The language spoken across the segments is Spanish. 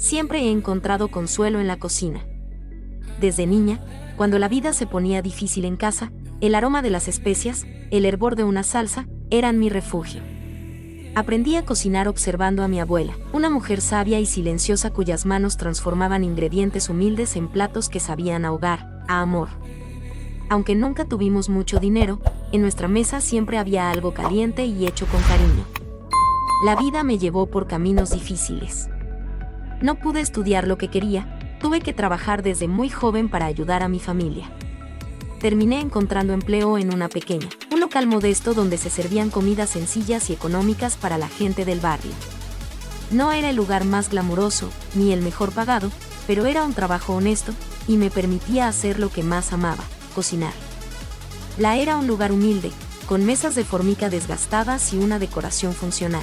siempre he encontrado consuelo en la cocina. Desde niña, cuando la vida se ponía difícil en casa, el aroma de las especias, el hervor de una salsa, eran mi refugio. Aprendí a cocinar observando a mi abuela, una mujer sabia y silenciosa cuyas manos transformaban ingredientes humildes en platos que sabían a hogar, a amor. Aunque nunca tuvimos mucho dinero, en nuestra mesa siempre había algo caliente y hecho con cariño. La vida me llevó por caminos difíciles. No pude estudiar lo que quería, tuve que trabajar desde muy joven para ayudar a mi familia. Terminé encontrando empleo en un local modesto donde se servían comidas sencillas y económicas para la gente del barrio. No era el lugar más glamuroso, ni el mejor pagado, pero era un trabajo honesto, y me permitía hacer lo que más amaba, cocinar. Era un lugar humilde, con mesas de formica desgastadas y una decoración funcional.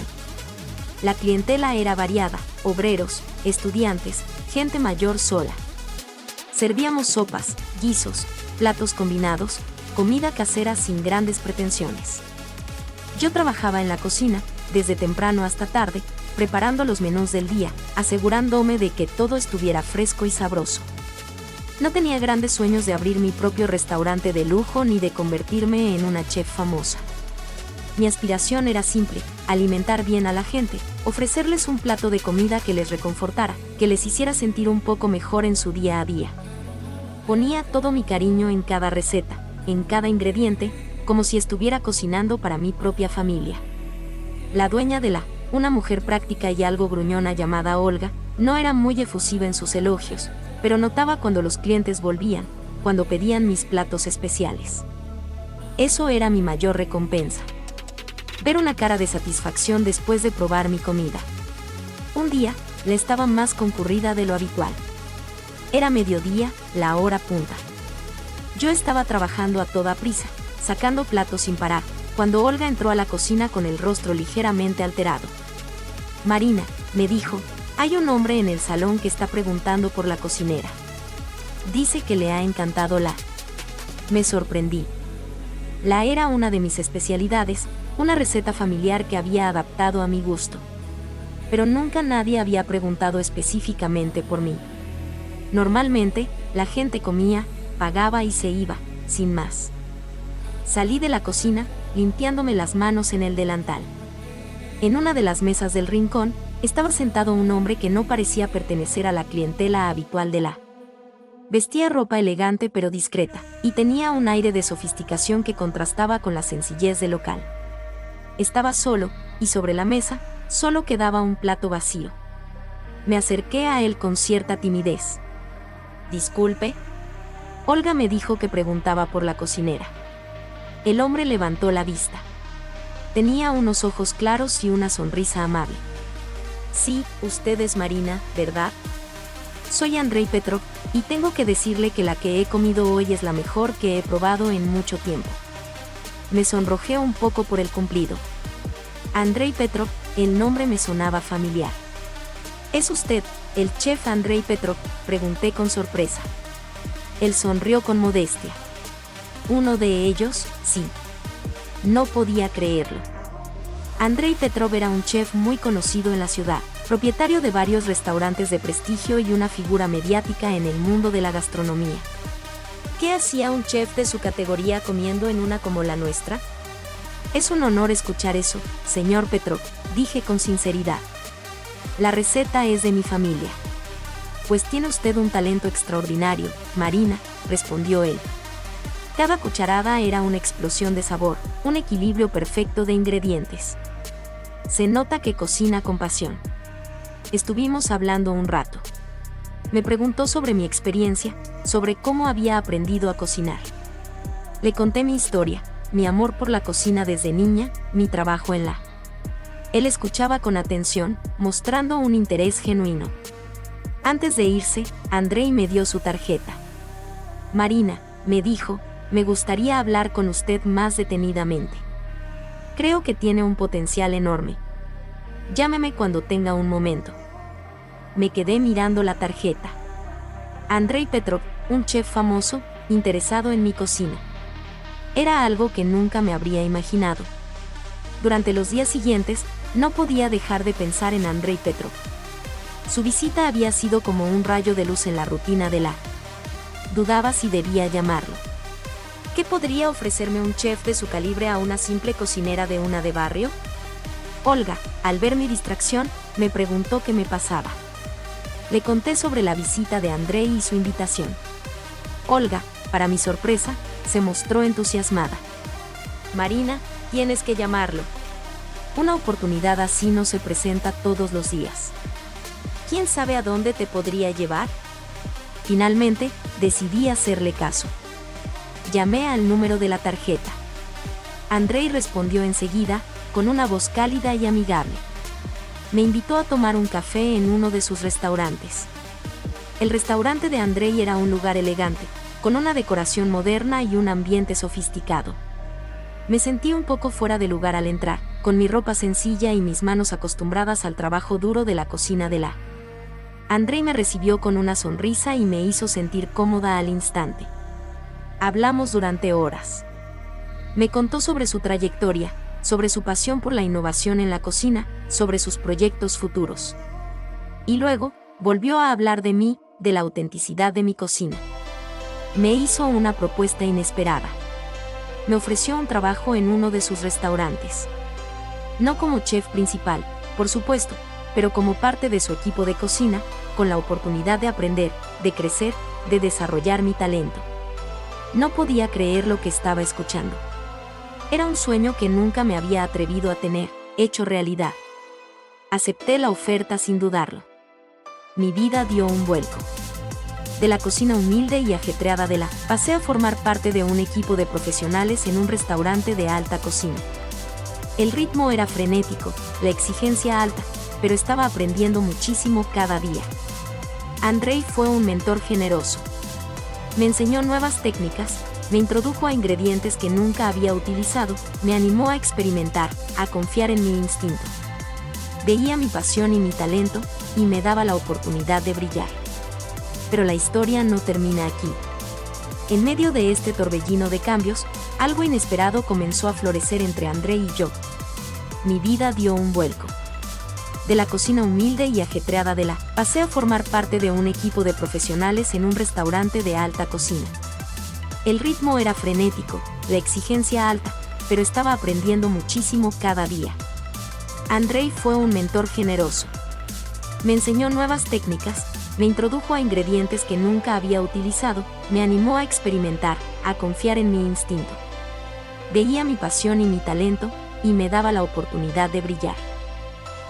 La clientela era variada, obreros, estudiantes, gente mayor sola. Servíamos sopas, guisos, platos combinados, comida casera sin grandes pretensiones. Yo trabajaba en la cocina, desde temprano hasta tarde, preparando los menús del día, asegurándome de que todo estuviera fresco y sabroso. No tenía grandes sueños de abrir mi propio restaurante de lujo ni de convertirme en una chef famosa. Mi aspiración era simple: alimentar bien a la gente, ofrecerles un plato de comida que les reconfortara, que les hiciera sentir un poco mejor en su día a día. Ponía todo mi cariño en cada receta, en cada ingrediente, como si estuviera cocinando para mi propia familia. La dueña de una mujer práctica y algo gruñona llamada Olga, no era muy efusiva en sus elogios, pero notaba cuando los clientes volvían, cuando pedían mis platos especiales. Eso era mi mayor recompensa: ver una cara de satisfacción después de probar mi comida. Un día, la estaba más concurrida de lo habitual. Era mediodía, la hora punta. Yo estaba trabajando a toda prisa, sacando platos sin parar, cuando Olga entró a la cocina con el rostro ligeramente alterado. «Marina», me dijo, «hay un hombre en el salón que está preguntando por la cocinera. Dice que le ha encantado la». Me sorprendí. Era una de mis especialidades, una receta familiar que había adaptado a mi gusto. Pero nunca nadie había preguntado específicamente por mí. Normalmente, la gente comía, pagaba y se iba, sin más. Salí de la cocina, limpiándome las manos en el delantal. En una de las mesas del rincón, estaba sentado un hombre que no parecía pertenecer a la clientela habitual de Vestía ropa elegante pero discreta, y tenía un aire de sofisticación que contrastaba con la sencillez del local. Estaba solo, y sobre la mesa, solo quedaba un plato vacío. Me acerqué a él con cierta timidez. «Disculpe». Olga me dijo que preguntaba por la cocinera. El hombre levantó la vista. Tenía unos ojos claros y una sonrisa amable. «Sí, usted es Marina, ¿verdad? Soy Andrei Petrov, y tengo que decirle que la que he comido hoy es la mejor que he probado en mucho tiempo». Me sonrojé un poco por el cumplido. Andrei Petrov, el nombre me sonaba familiar. «¿Es usted el chef Andrei Petrov?», pregunté con sorpresa. Él sonrió con modestia. «¿Uno de ellos?», sí. No podía creerlo. Andrei Petrov era un chef muy conocido en la ciudad, propietario de varios restaurantes de prestigio y una figura mediática en el mundo de la gastronomía. ¿Qué hacía un chef de su categoría comiendo en una como la nuestra? «Es un honor escuchar eso, señor Petrov», dije con sinceridad. «La receta es de mi familia». «Pues tiene usted un talento extraordinario, Marina», respondió él. Cada cucharada era una explosión de sabor, un equilibrio perfecto de ingredientes. Se nota que cocina con pasión. Estuvimos hablando un rato. Me preguntó sobre mi experiencia, sobre cómo había aprendido a cocinar. Le conté mi historia, mi amor por la cocina desde niña, mi trabajo en Él escuchaba con atención, mostrando un interés genuino. Antes de irse, Andrei me dio su tarjeta. «Marina», me dijo, «me gustaría hablar con usted más detenidamente. Creo que tiene un potencial enorme. Llámeme cuando tenga un momento». Me quedé mirando la tarjeta. Andrei Petrov, un chef famoso, interesado en mi cocina. Era algo que nunca me habría imaginado. Durante los días siguientes, no podía dejar de pensar en Andrei Petrov. Su visita había sido como un rayo de luz en la rutina de la. Dudaba si debía llamarlo. ¿Qué podría ofrecerme un chef de su calibre a una simple cocinera de una de barrio? Olga, al ver mi distracción, me preguntó qué me pasaba. Le conté sobre la visita de Andrei y su invitación. Olga, para mi sorpresa, se mostró entusiasmada. Marina, tienes que llamarlo. Una oportunidad así no se presenta todos los días. ¿Quién sabe a dónde te podría llevar? Finalmente, decidí hacerle caso. Llamé al número de la tarjeta. Andrei respondió enseguida, con una voz cálida y amigable. Me invitó a tomar un café en uno de sus restaurantes. El restaurante de Andrei era un lugar elegante, con una decoración moderna y un ambiente sofisticado. Me sentí un poco fuera de lugar al entrar, con mi ropa sencilla y mis manos acostumbradas al trabajo duro de la cocina de la. Andrei me recibió con una sonrisa y me hizo sentir cómoda al instante. Hablamos durante horas. Me contó sobre su trayectoria, sobre su pasión por la innovación en la cocina, sobre sus proyectos futuros. Y luego, volvió a hablar de mí, de la autenticidad de mi cocina. Me hizo una propuesta inesperada. Me ofreció un trabajo en uno de sus restaurantes. No como chef principal, por supuesto, pero como parte de su equipo de cocina, con la oportunidad de aprender, de crecer, de desarrollar mi talento. No podía creer lo que estaba escuchando. Era un sueño que nunca me había atrevido a tener, hecho realidad. Acepté la oferta sin dudarlo. Mi vida dio un vuelco. De la cocina humilde y ajetreada de la, pasé a formar parte de un equipo de profesionales en un restaurante de alta cocina. El ritmo era frenético, la exigencia alta, pero estaba aprendiendo muchísimo cada día. Andrei fue un mentor generoso. Me enseñó nuevas técnicas, me introdujo a ingredientes que nunca había utilizado, me animó a experimentar, a confiar en mi instinto. Veía mi pasión y mi talento, y me daba la oportunidad de brillar. Pero la historia no termina aquí. En medio de este torbellino de cambios, algo inesperado comenzó a florecer entre Andrei y yo. Mi vida dio un vuelco. De la cocina humilde y ajetreada de la, pasé a formar parte de un equipo de profesionales en un restaurante de alta cocina. El ritmo era frenético, la exigencia alta, pero estaba aprendiendo muchísimo cada día. Andrei fue un mentor generoso. Me enseñó nuevas técnicas, me introdujo a ingredientes que nunca había utilizado, me animó a experimentar, a confiar en mi instinto. Veía mi pasión y mi talento, y me daba la oportunidad de brillar.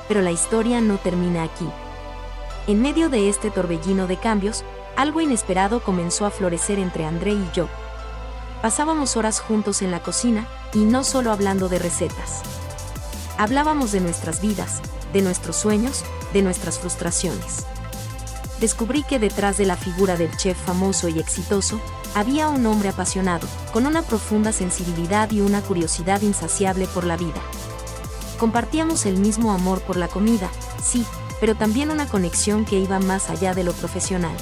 Pero la historia no termina aquí. En medio de este torbellino de cambios, algo inesperado comenzó a florecer entre Andrei y yo. Pasábamos horas juntos en la cocina, y no solo hablando de recetas. Hablábamos de nuestras vidas, de nuestros sueños, de nuestras frustraciones. Descubrí que detrás de la figura del chef famoso y exitoso, había un hombre apasionado, con una profunda sensibilidad y una curiosidad insaciable por la vida. Compartíamos el mismo amor por la comida, sí, pero también una conexión que iba más allá de lo profesional.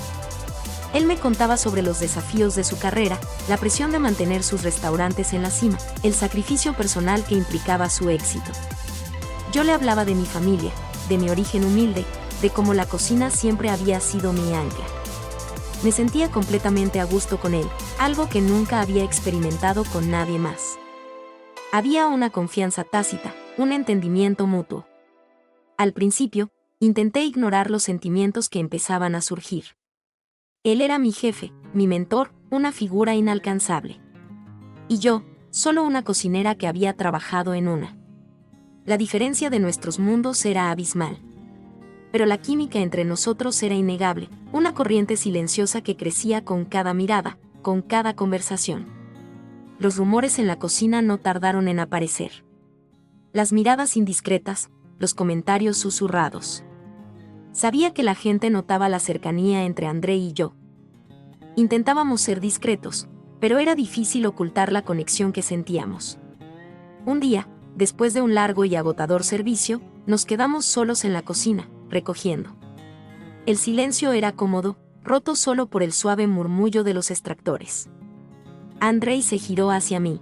Él me contaba sobre los desafíos de su carrera, la presión de mantener sus restaurantes en la cima, el sacrificio personal que implicaba su éxito. Yo le hablaba de mi familia, de mi origen humilde, de cómo la cocina siempre había sido mi ancla. Me sentía completamente a gusto con él, algo que nunca había experimentado con nadie más. Había una confianza tácita, un entendimiento mutuo. Al principio, intenté ignorar los sentimientos que empezaban a surgir. Él era mi jefe, mi mentor, una figura inalcanzable. Y yo, solo una cocinera que había trabajado en una. La diferencia de nuestros mundos era abismal. Pero la química entre nosotros era innegable, una corriente silenciosa que crecía con cada mirada, con cada conversación. Los rumores en la cocina no tardaron en aparecer. Las miradas indiscretas, los comentarios susurrados. Sabía que la gente notaba la cercanía entre Andrei y yo. Intentábamos ser discretos, pero era difícil ocultar la conexión que sentíamos. Un día, después de un largo y agotador servicio, nos quedamos solos en la cocina, recogiendo. El silencio era cómodo, roto solo por el suave murmullo de los extractores. Andrei se giró hacia mí.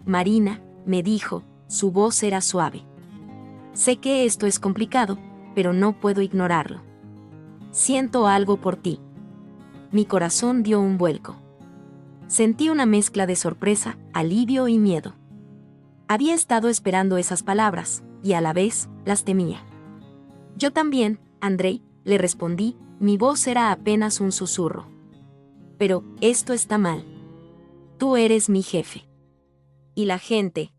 Marina, me dijo, su voz era suave. Sé que esto es complicado, pero no puedo ignorarlo. Siento algo por ti. Mi corazón dio un vuelco. Sentí una mezcla de sorpresa, alivio y miedo. Había estado esperando esas palabras, y a la vez, las temía. Yo también, Andrei, le respondí, mi voz era apenas un susurro. Pero, esto está mal. Tú eres mi jefe. ¿Y la gente?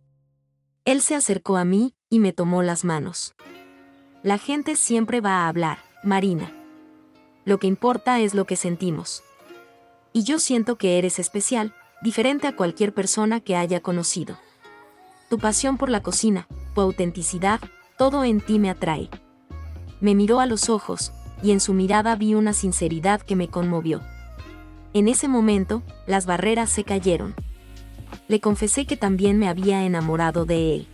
Él se acercó a mí, y me tomó las manos. La gente siempre va a hablar, Marina. Lo que importa es lo que sentimos. Y yo siento que eres especial, diferente a cualquier persona que haya conocido. Tu pasión por la cocina, tu autenticidad, todo en ti me atrae. Me miró a los ojos, y en su mirada vi una sinceridad que me conmovió. En ese momento, las barreras se cayeron. Le confesé que también me había enamorado de él.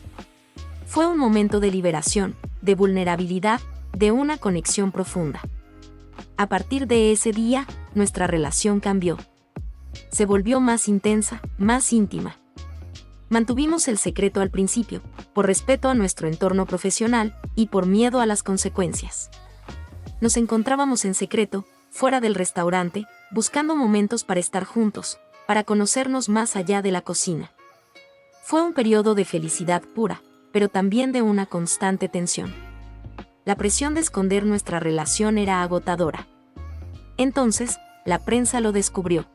Fue un momento de liberación, de vulnerabilidad, de una conexión profunda. A partir de ese día, nuestra relación cambió. Se volvió más intensa, más íntima. Mantuvimos el secreto al principio, por respeto a nuestro entorno profesional y por miedo a las consecuencias. Nos encontrábamos en secreto, fuera del restaurante, buscando momentos para estar juntos, para conocernos más allá de la cocina. Fue un periodo de felicidad pura, pero también de una constante tensión. La presión de esconder nuestra relación era agotadora. Entonces, la prensa lo descubrió.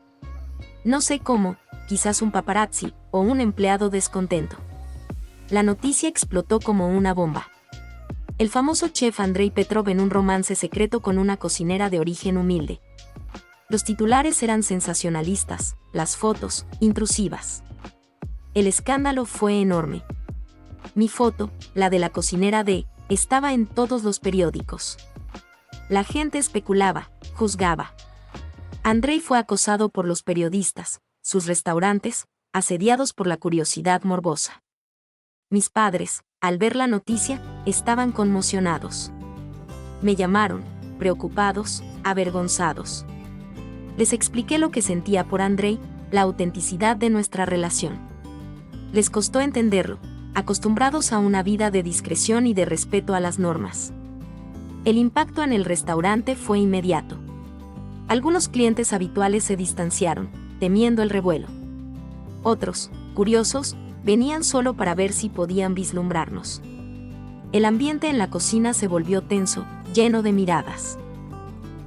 No sé cómo, quizás un paparazzi o un empleado descontento. La noticia explotó como una bomba. El famoso chef Andrei Petrov en un romance secreto con una cocinera de origen humilde. Los titulares eran sensacionalistas, las fotos, intrusivas. El escándalo fue enorme. Mi foto, la de la cocinera estaba en todos los periódicos. La gente especulaba, juzgaba. Andrei fue acosado por los periodistas, sus restaurantes, asediados por la curiosidad morbosa. Mis padres, al ver la noticia, estaban conmocionados. Me llamaron, preocupados, avergonzados. Les expliqué lo que sentía por Andrei, la autenticidad de nuestra relación. Les costó entenderlo, acostumbrados a una vida de discreción y de respeto a las normas. El impacto en el restaurante fue inmediato. Algunos clientes habituales se distanciaron, temiendo el revuelo. Otros, curiosos, venían solo para ver si podían vislumbrarnos. El ambiente en la cocina se volvió tenso, lleno de miradas.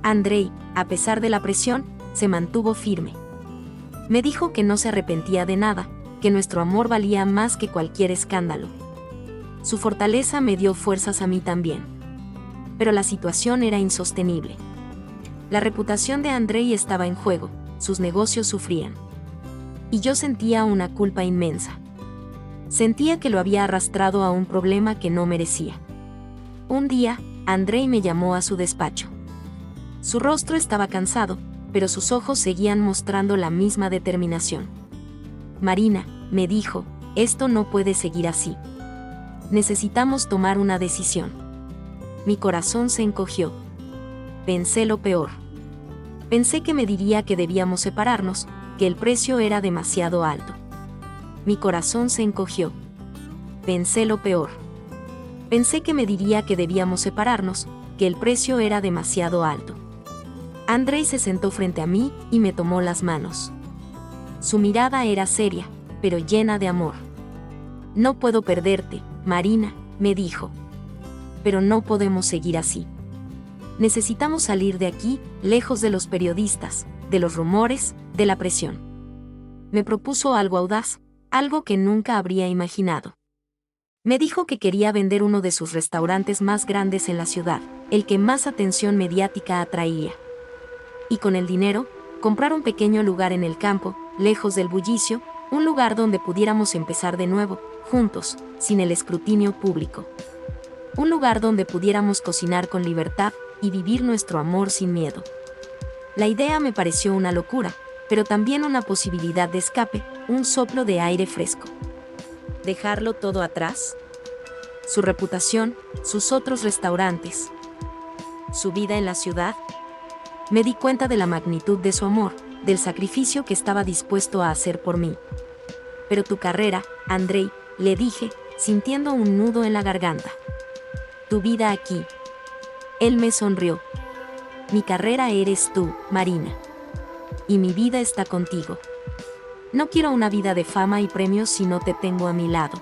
Andrei, a pesar de la presión, se mantuvo firme. Me dijo que no se arrepentía de nada, que nuestro amor valía más que cualquier escándalo. Su fortaleza me dio fuerzas a mí también. Pero la situación era insostenible. La reputación de Andrei estaba en juego, sus negocios sufrían. Y yo sentía una culpa inmensa. Sentía que lo había arrastrado a un problema que no merecía. Un día, Andrei me llamó a su despacho. Su rostro estaba cansado, pero sus ojos seguían mostrando la misma determinación. Marina, me dijo, esto no puede seguir así. Necesitamos tomar una decisión. Mi corazón se encogió. Pensé lo peor. Pensé que me diría que debíamos separarnos, que el precio era demasiado alto. Mi corazón se encogió. Pensé lo peor. Pensé que me diría que debíamos separarnos, que el precio era demasiado alto. Andrei se sentó frente a mí y me tomó las manos. Su mirada era seria, pero llena de amor. No puedo perderte, Marina, me dijo. Pero no podemos seguir así. Necesitamos salir de aquí, lejos de los periodistas, de los rumores, de la presión. Me propuso algo audaz, algo que nunca habría imaginado. Me dijo que quería vender uno de sus restaurantes más grandes en la ciudad, el que más atención mediática atraía. Y con el dinero, comprar un pequeño lugar en el campo, lejos del bullicio, un lugar donde pudiéramos empezar de nuevo, juntos, sin el escrutinio público. Un lugar donde pudiéramos cocinar con libertad y vivir nuestro amor sin miedo. La idea me pareció una locura, pero también una posibilidad de escape, un soplo de aire fresco. ¿Dejarlo todo atrás? Su reputación, sus otros restaurantes, su vida en la ciudad. Me di cuenta de la magnitud de su amor, del sacrificio que estaba dispuesto a hacer por mí. Pero tu carrera, Andrei, le dije, sintiendo un nudo en la garganta. Tu vida aquí. Él me sonrió. Mi carrera eres tú, Marina. Y mi vida está contigo. No quiero una vida de fama y premios si no te tengo a mi lado.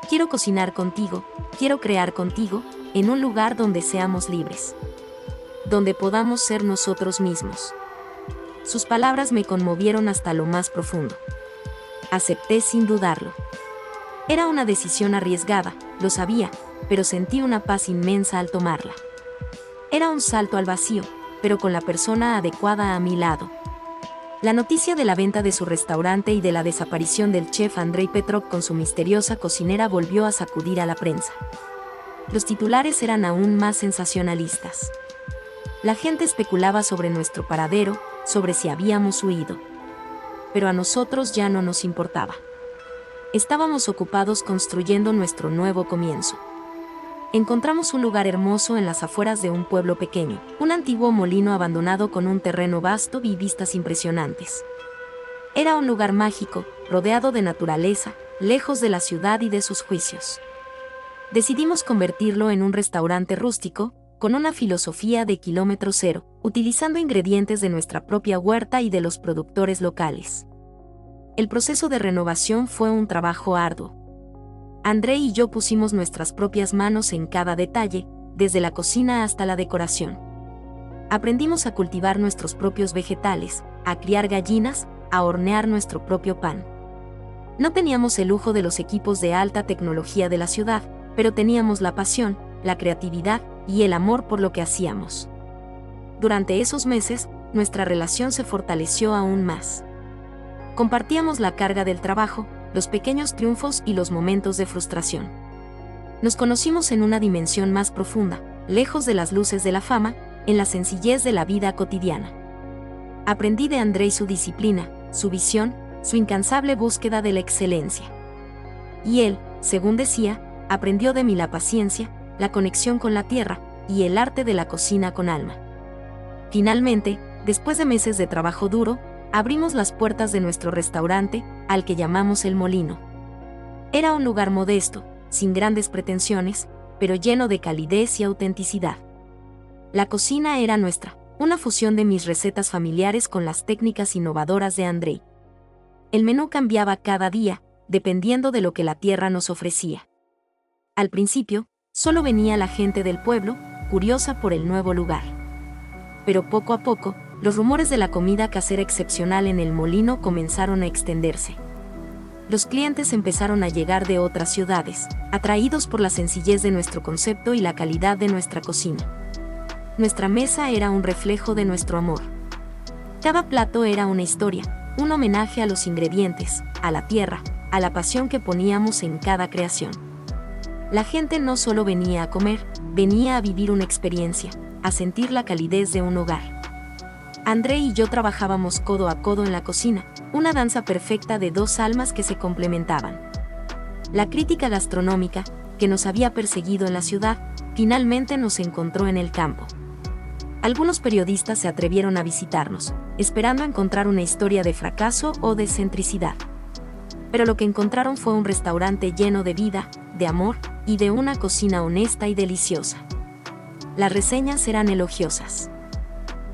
Quiero cocinar contigo, quiero crear contigo, en un lugar donde seamos libres. Donde podamos ser nosotros mismos. Sus palabras me conmovieron hasta lo más profundo. Acepté sin dudarlo. Era una decisión arriesgada, lo sabía, pero sentí una paz inmensa al tomarla. Era un salto al vacío, pero con la persona adecuada a mi lado. La noticia de la venta de su restaurante y de la desaparición del chef Andrei Petrov con su misteriosa cocinera volvió a sacudir a la prensa. Los titulares eran aún más sensacionalistas. La gente especulaba sobre nuestro paradero, sobre si habíamos huido. Pero a nosotros ya no nos importaba. Estábamos ocupados construyendo nuestro nuevo comienzo. Encontramos un lugar hermoso en las afueras de un pueblo pequeño, un antiguo molino abandonado con un terreno vasto y vistas impresionantes. Era un lugar mágico, rodeado de naturaleza, lejos de la ciudad y de sus juicios. Decidimos convertirlo en un restaurante rústico, con una filosofía de kilómetro cero, utilizando ingredientes de nuestra propia huerta y de los productores locales. El proceso de renovación fue un trabajo arduo. Andrei y yo pusimos nuestras propias manos en cada detalle, desde la cocina hasta la decoración. Aprendimos a cultivar nuestros propios vegetales, a criar gallinas, a hornear nuestro propio pan. No teníamos el lujo de los equipos de alta tecnología de la ciudad, pero teníamos la pasión, la creatividad y el amor por lo que hacíamos. Durante esos meses, nuestra relación se fortaleció aún más. Compartíamos la carga del trabajo, los pequeños triunfos y los momentos de frustración. Nos conocimos en una dimensión más profunda, lejos de las luces de la fama, en la sencillez de la vida cotidiana. Aprendí de Andrei su disciplina, su visión, su incansable búsqueda de la excelencia. Y él, según decía, aprendió de mí la paciencia, la conexión con la tierra y el arte de la cocina con alma. Finalmente, después de meses de trabajo duro, abrimos las puertas de nuestro restaurante, al que llamamos El Molino. Era un lugar modesto, sin grandes pretensiones, pero lleno de calidez y autenticidad. La cocina era nuestra, una fusión de mis recetas familiares con las técnicas innovadoras de Andrei. El menú cambiaba cada día, dependiendo de lo que la tierra nos ofrecía. Al principio, solo venía la gente del pueblo, curiosa por el nuevo lugar. Pero poco a poco, los rumores de la comida casera excepcional en El Molino comenzaron a extenderse. Los clientes empezaron a llegar de otras ciudades, atraídos por la sencillez de nuestro concepto y la calidad de nuestra cocina. Nuestra mesa era un reflejo de nuestro amor. Cada plato era una historia, un homenaje a los ingredientes, a la tierra, a la pasión que poníamos en cada creación. La gente no solo venía a comer, venía a vivir una experiencia, a sentir la calidez de un hogar. Andrei y yo trabajábamos codo a codo en la cocina, una danza perfecta de dos almas que se complementaban. La crítica gastronómica, que nos había perseguido en la ciudad, finalmente nos encontró en el campo. Algunos periodistas se atrevieron a visitarnos, esperando encontrar una historia de fracaso o de excentricidad. Pero lo que encontraron fue un restaurante lleno de vida, de amor y de una cocina honesta y deliciosa. Las reseñas eran elogiosas.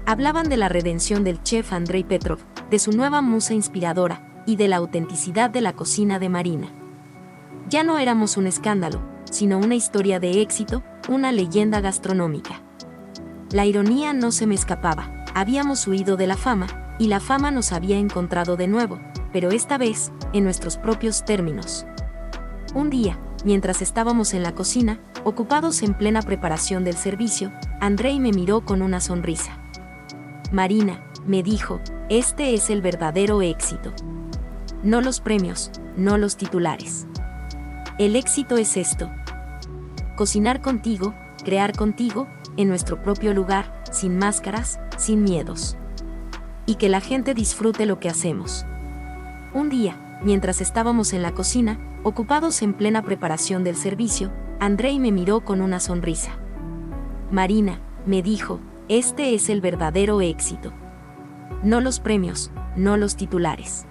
Hablaban de la redención del chef Andrei Petrov, de su nueva musa inspiradora y de la autenticidad de la cocina de Marina. Ya no éramos un escándalo, sino una historia de éxito, una leyenda gastronómica. La ironía no se me escapaba, habíamos huido de la fama, y la fama nos había encontrado de nuevo, pero esta vez, en nuestros propios términos. Un día, mientras estábamos en la cocina, ocupados en plena preparación del servicio, Andrei me miró con una sonrisa. Marina, me dijo, este es el verdadero éxito. No los premios, no los titulares. El éxito es esto. Cocinar contigo, crear contigo, en nuestro propio lugar, sin máscaras, sin miedos. Y que la gente disfrute lo que hacemos. Un día, mientras estábamos en la cocina, ocupados en plena preparación del servicio, Andrei me miró con una sonrisa. Marina, me dijo, este es el verdadero éxito. No los premios, no los titulares.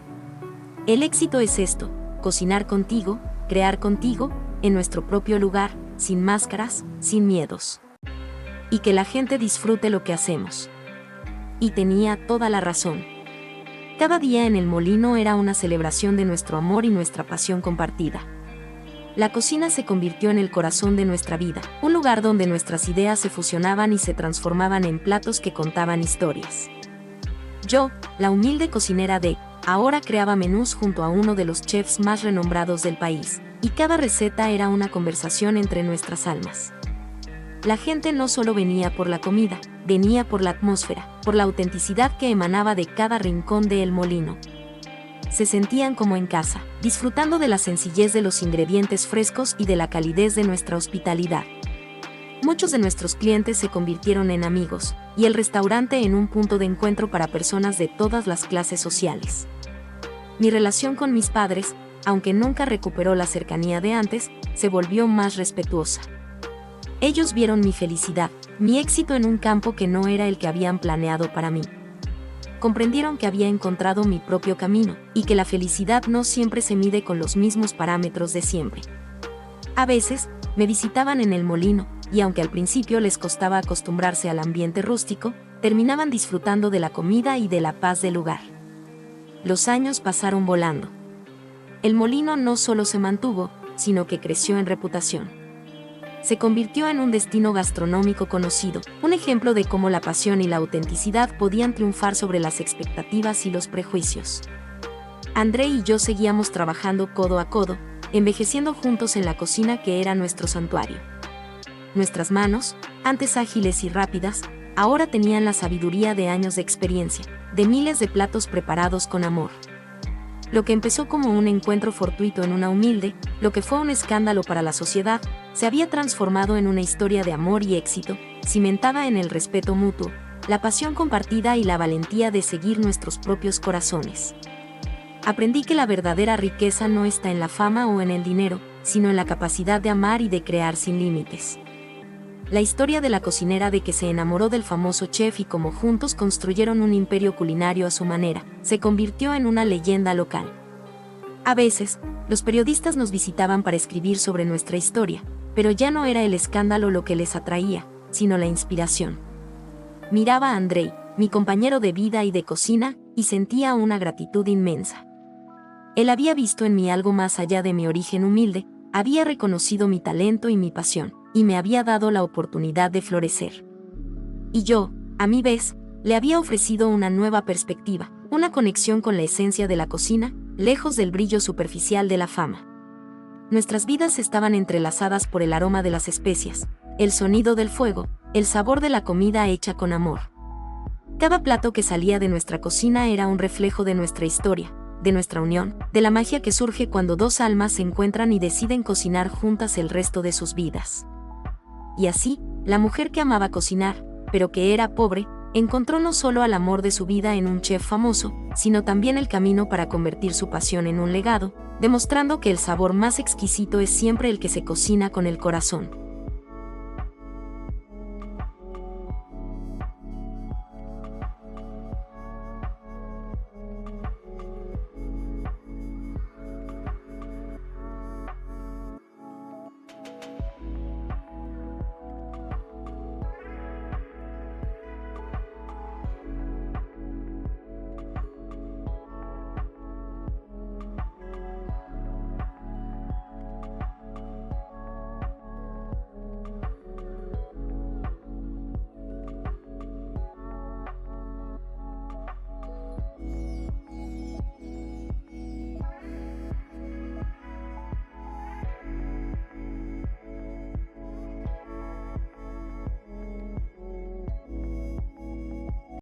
El éxito es esto, cocinar contigo, crear contigo, en nuestro propio lugar, sin máscaras, sin miedos. y que la gente disfrute lo que hacemos. Y tenía toda la razón. Cada día en el molino era una celebración de nuestro amor y nuestra pasión compartida. La cocina se convirtió en el corazón de nuestra vida, un lugar donde nuestras ideas se fusionaban y se transformaban en platos que contaban historias. Yo, la humilde cocinera de ahora, creaba menús junto a uno de los chefs más renombrados del país, y cada receta era una conversación entre nuestras almas. La gente no solo venía por la comida, venía por la atmósfera, por la autenticidad que emanaba de cada rincón de El Molino. Se sentían como en casa, disfrutando de la sencillez de los ingredientes frescos y de la calidez de nuestra hospitalidad. Muchos de nuestros clientes se convirtieron en amigos, y el restaurante en un punto de encuentro para personas de todas las clases sociales. Mi relación con mis padres, aunque nunca recuperó la cercanía de antes, se volvió más respetuosa. Ellos vieron mi felicidad, mi éxito en un campo que no era el que habían planeado para mí. Comprendieron que había encontrado mi propio camino, y que la felicidad no siempre se mide con los mismos parámetros de siempre. A veces, me visitaban en el molino, y aunque al principio les costaba acostumbrarse al ambiente rústico, terminaban disfrutando de la comida y de la paz del lugar. Los años pasaron volando. El molino no solo se mantuvo, sino que creció en reputación. Se convirtió en un destino gastronómico conocido, un ejemplo de cómo la pasión y la autenticidad podían triunfar sobre las expectativas y los prejuicios. André y yo seguíamos trabajando codo a codo, envejeciendo juntos en la cocina que era nuestro santuario. Nuestras manos, antes ágiles y rápidas, ahora tenían la sabiduría de años de experiencia, de miles de platos preparados con amor. Lo que empezó como un encuentro fortuito en una humilde, lo que fue un escándalo para la sociedad, se había transformado en una historia de amor y éxito, cimentada en el respeto mutuo, la pasión compartida y la valentía de seguir nuestros propios corazones. Aprendí que la verdadera riqueza no está en la fama o en el dinero, sino en la capacidad de amar y de crear sin límites. La historia de la cocinera de que se enamoró del famoso chef y cómo juntos construyeron un imperio culinario a su manera, se convirtió en una leyenda local. A veces, los periodistas nos visitaban para escribir sobre nuestra historia, pero ya no era el escándalo lo que les atraía, sino la inspiración. Miraba a Andrei, mi compañero de vida y de cocina, y sentía una gratitud inmensa. Él había visto en mí algo más allá de mi origen humilde, había reconocido mi talento y mi pasión, y me había dado la oportunidad de florecer. Y yo, a mi vez, le había ofrecido una nueva perspectiva, una conexión con la esencia de la cocina, lejos del brillo superficial de la fama. Nuestras vidas estaban entrelazadas por el aroma de las especias, el sonido del fuego, el sabor de la comida hecha con amor. Cada plato que salía de nuestra cocina era un reflejo de nuestra historia, de nuestra unión, de la magia que surge cuando dos almas se encuentran y deciden cocinar juntas el resto de sus vidas. Y así, la mujer que amaba cocinar, pero que era pobre, encontró no solo al amor de su vida en un chef famoso, sino también el camino para convertir su pasión en un legado, demostrando que el sabor más exquisito es siempre el que se cocina con el corazón.